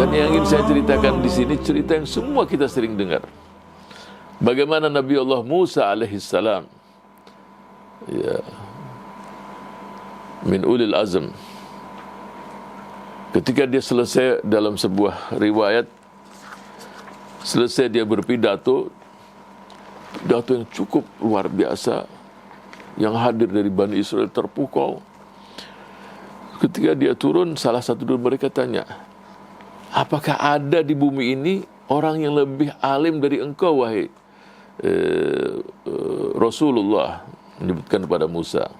Dan yang ingin saya ceritakan di sini cerita yang semua kita sering dengar. Bagaimana Nabi Allah Musa alaihissalam, ya, min ulil azm, ketika dia selesai dalam sebuah riwayat, selesai dia berpidato, pidato yang cukup luar biasa, yang hadir dari Bani Israel terpukau. Ketika dia turun, salah satu dari mereka tanya, apakah ada di bumi ini orang yang lebih alim dari engkau, wahai Rasulullah? Menyebutkan kepada Musa.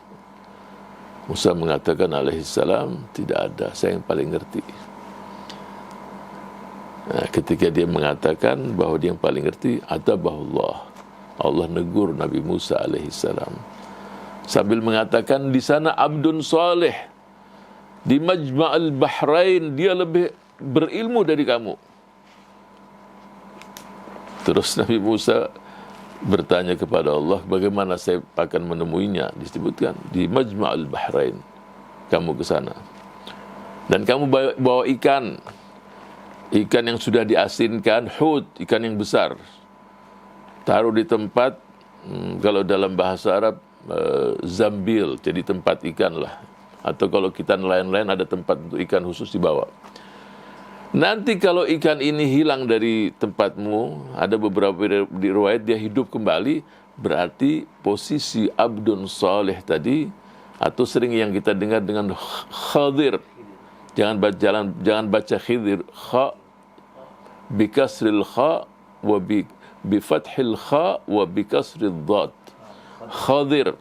Musa mengatakan alaihissalam, tidak ada, saya yang paling ngerti. Nah, ketika dia mengatakan bahwa dia yang paling ngerti, atabahullah, Allah negur Nabi Musa alaihissalam sambil mengatakan, di sana abdun saleh di Majma'al Bahrain, dia lebih berilmu dari kamu. Terus Nabi Musa bertanya kepada Allah, bagaimana saya akan menemuinya? Disebutkan di Majma'al Bahrain, kamu ke sana dan kamu bawa ikan yang sudah diasinkan, hud, ikan yang besar, taruh di tempat, kalau dalam bahasa Arab zambil, jadi tempat ikan lah, atau kalau kita nelayan-nelayan ada tempat untuk ikan khusus dibawa. Nanti kalau ikan ini hilang dari tempatmu, ada beberapa riwayat dia hidup kembali, berarti posisi abdun saleh tadi, atau sering yang kita dengar dengan khadir, jangan baca khidir, kha bikasril kha wa bifathil kha wa bikasril dhat, khadir,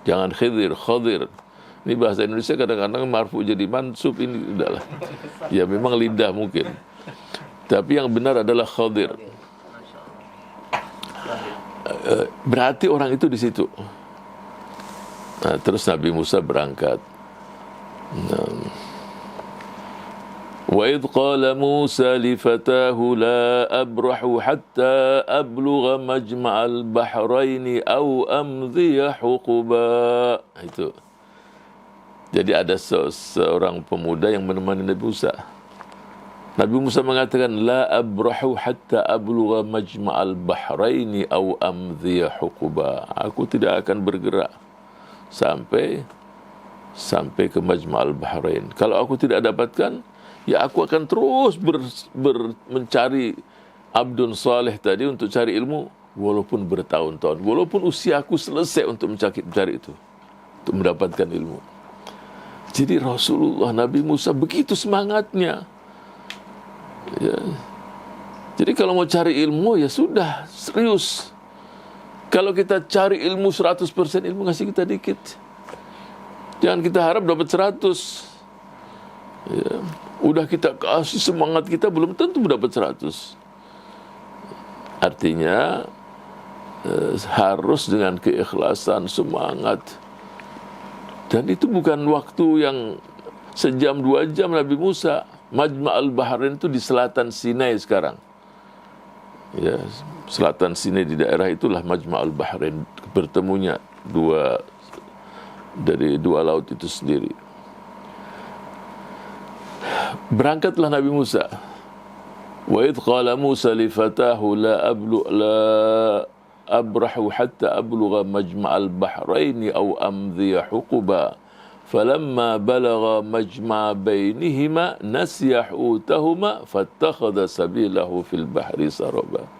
jangan khidir, khadir. Ini bahasa Indonesia kadang-kadang marfu jadi mansub, ini udahlah. Ya memang lidah mungkin. Tapi yang benar adalah khadir. Berarti orang itu di situ. Nah, terus Nabi Musa berangkat. Wa idh qala Musa li fatahu la abrahu hatta ablugha majma'al bahraini aw amdhiya huquba. Itu. Jadi ada seorang pemuda yang menemani Nabi Musa. Nabi Musa mengatakan, la abrahu hatta ablugha majma'al bahraini aw amdhiya huquba. Aku tidak akan bergerak sampai ke majma'al bahrain. Kalau aku tidak dapatkan, ya aku akan terus mencari abdun saleh tadi untuk cari ilmu, walaupun bertahun-tahun, walaupun usiaku selesai untuk mencari itu, untuk mendapatkan ilmu. Jadi Rasulullah, Nabi Musa begitu semangatnya. Ya. Jadi kalau mau cari ilmu, ya sudah, serius. Kalau kita cari ilmu 100%, ilmu ngasih kita dikit. Jangan kita harap dapat 100. Ya. Udah kita kasih semangat kita, belum tentu dapat 100. Artinya harus dengan keikhlasan, semangat. Dan itu bukan waktu yang sejam 2 jam. Nabi Musa, Majma'al Bahrain itu di selatan Sinai sekarang. Ya, selatan Sinai, di daerah itulah Majma'al Bahrain, bertemunya dari dua laut itu sendiri. Berangkatlah Nabi Musa. Wa idh qala Musa li fatahu la abrahu hatta ablugha majma'al bahraini aw amdhiya huquba falamma balagha majma'a bainihima nasiya hutahuma fattakhadha sabilahu fil bahri saraba.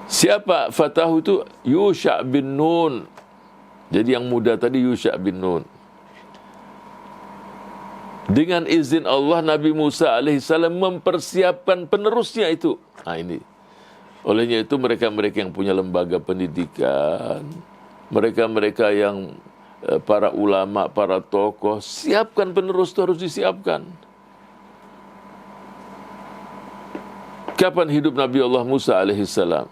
Siapa fatahu itu? Yusha' bin Nun. Jadi yang muda tadi Yusha' bin Nun. Dengan izin Allah, Nabi Musa alaihissalam mempersiapkan penerusnya itu. Nah ini. Olehnya itu mereka-mereka yang punya lembaga pendidikan, mereka-mereka yang para ulama, para tokoh, siapkan penerus itu, harus disiapkan. Kapan hidup Nabi Allah Musa alaihissalam?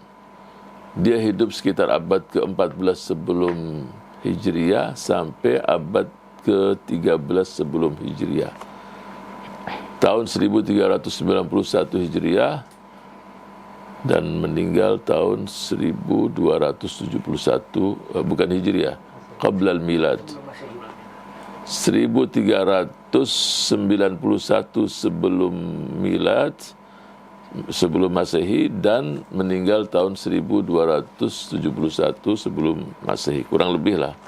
Dia hidup sekitar abad ke-14 sebelum Hijriah sampai abad ke-13 sebelum Hijriah. Tahun 1391 Hijriah dan meninggal tahun 1271, bukan Hijriah, Qablal Milad, 1391 sebelum milad, sebelum Masehi, dan meninggal tahun 1271 sebelum Masehi. Kurang lebih lah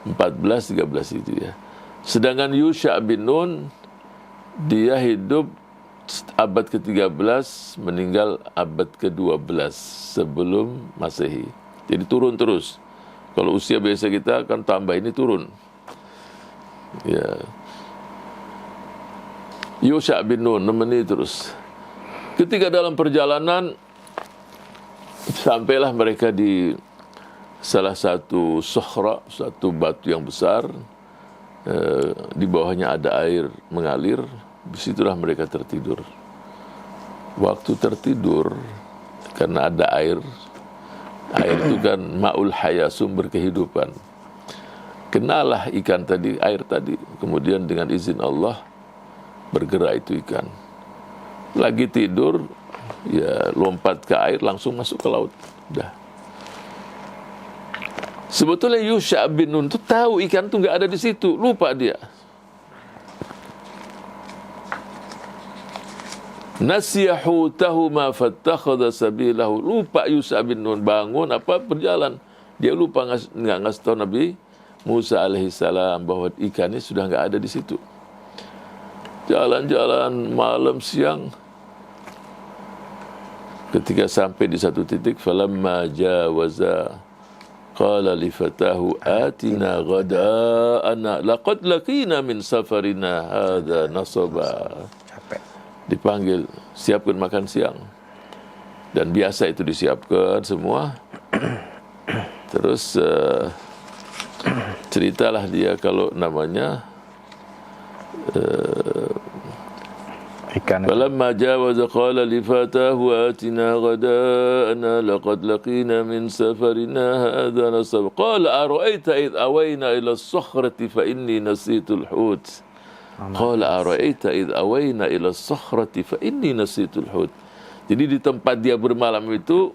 14-13 itu ya. Sedangkan Yusha' bin Nun, dia hidup abad ke-13, meninggal abad ke-12 sebelum Masehi. Jadi turun terus. Kalau usia biasa kita akan tambah, ini turun. Ya. Yusha' bin Nun nemeni terus. Ketika dalam perjalanan, sampailah mereka di salah satu sohra, satu batu yang besar. Di bawahnya ada air mengalir. Disitulah mereka tertidur. Waktu tertidur, karena ada air itu kan ma'ul haya, sumber kehidupan. Kenalah ikan tadi, air tadi. Kemudian dengan izin Allah bergerak itu ikan. Lagi tidur, ya lompat ke air, langsung masuk ke laut. Dah. Sebetulnya Yusha' bin Nun itu tahu ikan itu nggak ada di situ, lupa dia. Nasiya hutahu ma fattakhadha sabilahu. Lupa Yusha' bin Nun, bangun berjalan. Dia lupa nggak ngasih tahu Nabi Musa alaihissalam bahwa ikannya sudah nggak ada di situ. Jalan-jalan malam siang. Ketika sampai di satu titik, falamma jawaza qala li fatahu atina ghada'ana laqad laqina min safarina hadza nasaba. Dipanggil, siapkan makan siang. Dan biasa itu disiapkan semua. Terus ceritalah dia kalau namanya falamma jawaza qala li fatahu atina ghada'ana laqad laqina min safarina hadha nasab qala ara'aita id awayna ila as-sakhrati fa inni nasitu al-hut qala ara'aita id awayna ila as-sakhrati fa inni nasitu al-hut. Jadi di tempat dia bermalam itu,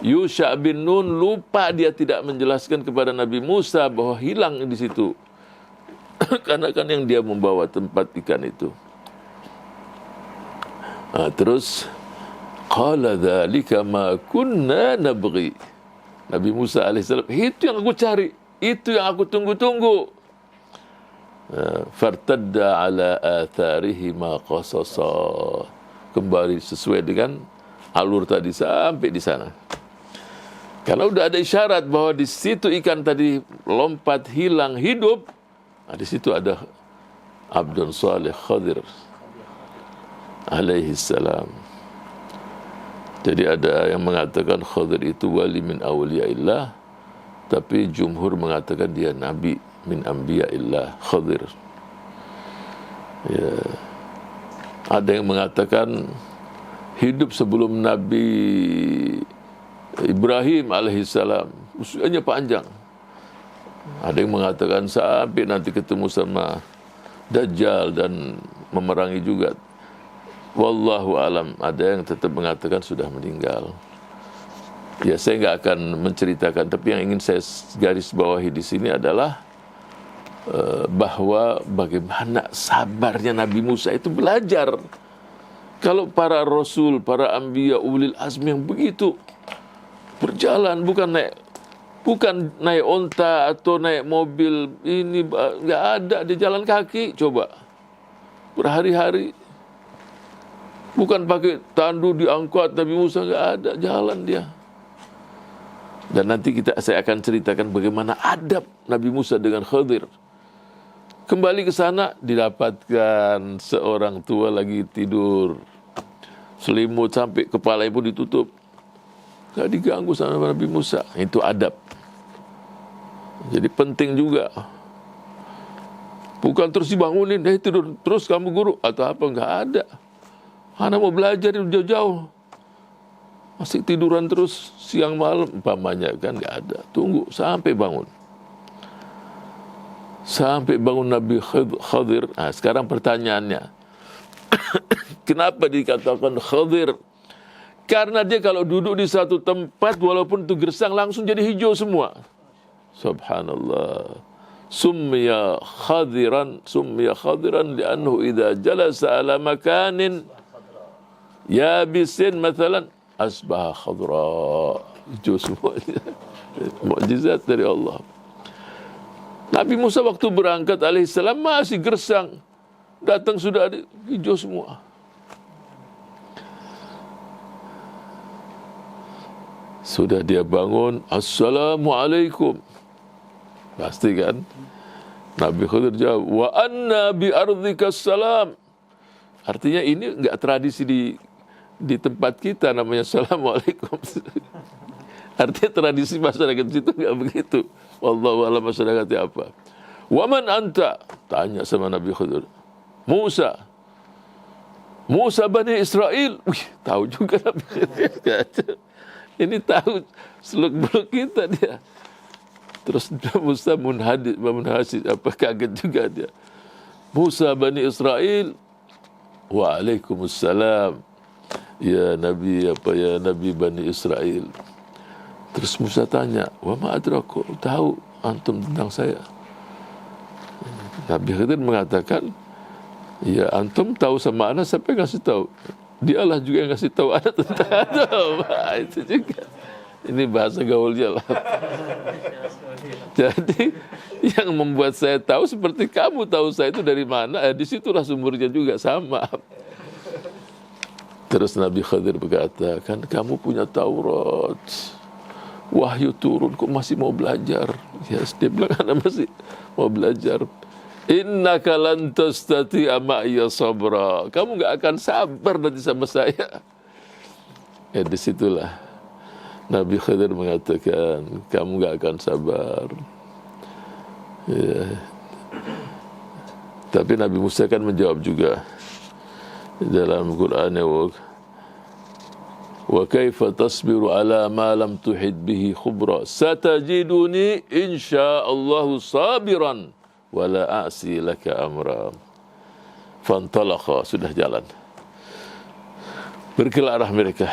Yusha' bin Nun lupa, dia tidak menjelaskan kepada Nabi Musa bahwa hilang di situ. Karena kan yang dia membawa tempat ikan itu. Terus qala dzalika ma kunna nabghi. Nabi Musa alaihissalam, itu yang aku cari, itu yang aku tunggu-tunggu. Fartadda ala atharihi ma qasasa. Kembali sesuai dengan alur tadi sampai di sana. Karena udah ada isyarat bahwa di situ ikan tadi lompat hilang hidup. Di situ ada Abdun Salih Khadir alaihi salam. Jadi ada yang mengatakan Khadir itu wali min awliyaillah, tapi jumhur mengatakan dia nabi min anbiyaillah, Khadir. Ya. Ada yang mengatakan hidup sebelum Nabi Ibrahim alaihissalam, usianya panjang. Ada yang mengatakan sampai nanti ketemu sama Dajjal dan memerangi juga. Wallahu alam. Ada yang tetap mengatakan sudah meninggal. Ya, saya nggak akan menceritakan, tapi yang ingin saya garis bawahi di sini adalah bahwa bagaimana sabarnya Nabi Musa itu belajar. Kalau para rasul, para anbiya, ulil azmi yang begitu berjalan, bukan naik onta atau naik mobil, ini nggak ada, di jalan kaki, coba berhari-hari. Bukan pakai tandu diangkut, Nabi Musa nggak ada, jalan dia. Dan nanti saya akan ceritakan bagaimana adab Nabi Musa dengan Khadir. Kembali ke sana, didapatkan seorang tua lagi tidur, selimut sampai kepala ibu ditutup. Gak diganggu sama Nabi Musa. Itu adab. Jadi penting juga. Bukan terus dibangunin, tidur terus kamu guru atau apa, nggak ada. Anak mau belajar jauh-jauh, masih tiduran terus siang malam umpamanya, kan nggak ada. Tunggu sampai bangun. Sampai bangun Nabi Khadir. Sekarang pertanyaannya, kenapa dikatakan Khadir? Karena dia kalau duduk di satu tempat, walaupun itu gersang, langsung jadi hijau semua. Subhanallah. summiya khadiran li'annahu idza jalasa ala makanin yabisin mathalan asbaha khadra. Itu semua mukjizat dari Allah. Nabi Musa waktu berangkat alaihissalam masih gersang, datang sudah ada hijau semua. Sudah dia bangun, assalamualaikum, pasti kan? Nabi Khidir jawab, wa anna bi ardhikas salam. Artinya ini enggak tradisi di tempat kita namanya assalamualaikum. Artinya tradisi masyarakat situ enggak begitu. Wallahu a'lam masyarakatnya apa. Wa man anta? Tanya sama Nabi Khidir. Musa Bani Israel. Wih, tahu juga Nabi Khidir. Ini tahu seluk-beluk kita dia. Terus Musa munhasid, apa kaget juga dia. Musa Bani Israel. Waalaikumsalam. Ya Nabi Bani Israel. Terus Musa tanya, wa ma adraku, tahu antum tentang saya? Nabi Khidir mengatakan, ya antum tahu sama ana, siapa yang kasih tahu? Dialah juga yang kasih tahu ana tentang antum. Itu juga. Ini bahasa gaulnya lah. Jadi yang membuat saya tahu seperti kamu tahu saya itu dari mana, disitulah sumbernya juga sama. Terus Nabi Khidir berkata, kan kamu punya Taurat, wahyu turun, kok masih mau belajar? Ya, dia bilang, ana masih mau belajar. Innaka lan tastati'a ma'iya sabra. Kamu enggak akan sabar nanti sama saya. Ya, disitulah Nabi Khidir mengatakan, kamu enggak akan sabar. Ya. Tapi Nabi Musa kan menjawab juga dalam Quran, wa kaifa tasbiru ala ma lam tuhid bihi khubra satajiduni insyaallahu sabiran wala a'si laka amra. Fantalaqa, sudah jalan. Berkelarah mereka.